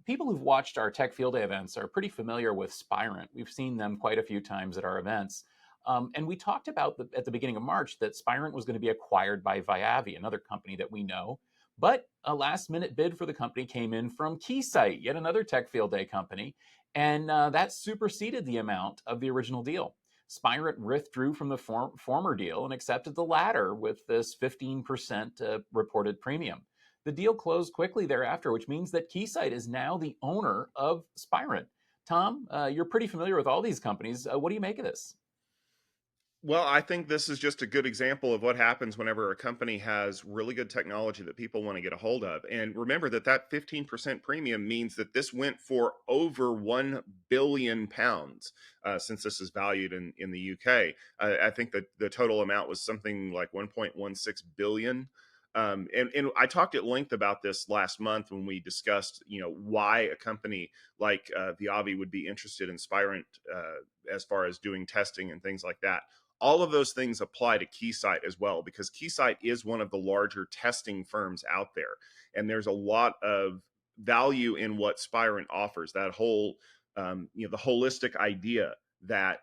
People who've watched our Tech Field Day events are pretty familiar with Spirent. We've seen them quite a few times at our events. And we talked about at the beginning of March that Spirent was going to be acquired by Viavi, another company that we know. But a last minute bid for the company came in from Keysight, yet another Tech Field Day company. And that superseded the amount of the original deal. Spirent withdrew from the former deal and accepted the latter with this 15% reported premium. The deal closed quickly thereafter, which means that Keysight is now the owner of Spirent. Tom, you're pretty familiar with all these companies. What do you make of this? Well, I think this is just a good example of what happens whenever a company has really good technology that people want to get a hold of. And remember that 15% premium means that this went for over 1 billion pounds since this is valued in the UK. I think that the total amount was something like 1.16 billion. And I talked at length about this last month when we discussed, why a company like Viavi would be interested in Spirent as far as doing testing and things like that. All of those things apply to Keysight as well, because Keysight is one of the larger testing firms out there. And there's a lot of value in what Spirent offers, that whole, the holistic idea that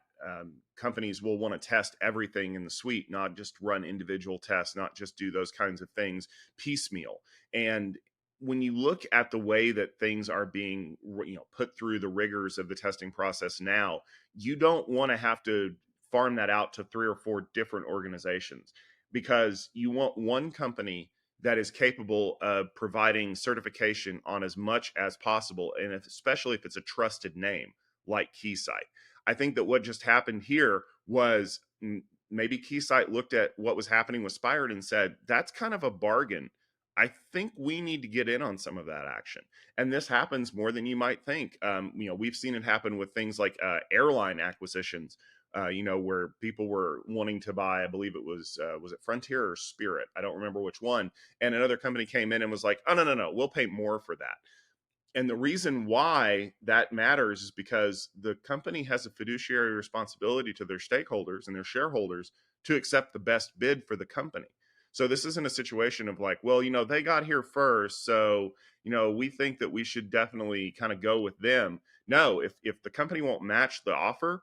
companies will want to test everything in the suite, not just run individual tests, not just do those kinds of things piecemeal. And when you look at the way that things are being, put through the rigors of the testing process now, you don't want to have to farm that out to 3 or 4 different organizations, because you want one company that is capable of providing certification on as much as possible, and especially if it's a trusted name like Keysight. I think that what just happened here was maybe Keysight looked at what was happening with Spirent and said, that's kind of a bargain. I think we need to get in on some of that action. And this happens more than you might think. We've seen it happen with things like airline acquisitions, where people were wanting to buy, I believe it was it Frontier or Spirit? I don't remember which one. And another company came in and was like, oh, no, we'll pay more for that. And the reason why that matters is because the company has a fiduciary responsibility to their stakeholders and their shareholders to accept the best bid for the company. So this isn't a situation of like, well, they got here first, so, we think that we should definitely kind of go with them. No, if the company won't match the offer,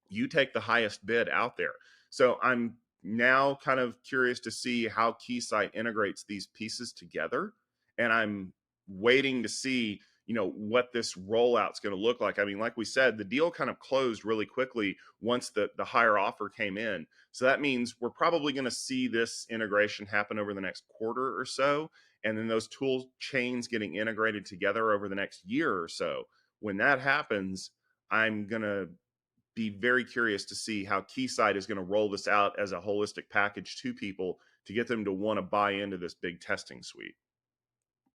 you take the highest bid out there. So I'm now kind of curious to see how Keysight integrates these pieces together. And I'm waiting to see, what this rollout's going to look like. I mean, like we said, the deal kind of closed really quickly once the higher offer came in. So that means we're probably going to see this integration happen over the next quarter or so. And then those tool chains getting integrated together over the next year or so. When that happens, I'm going to be very curious to see how Keysight is going to roll this out as a holistic package to people to get them to want to buy into this big testing suite.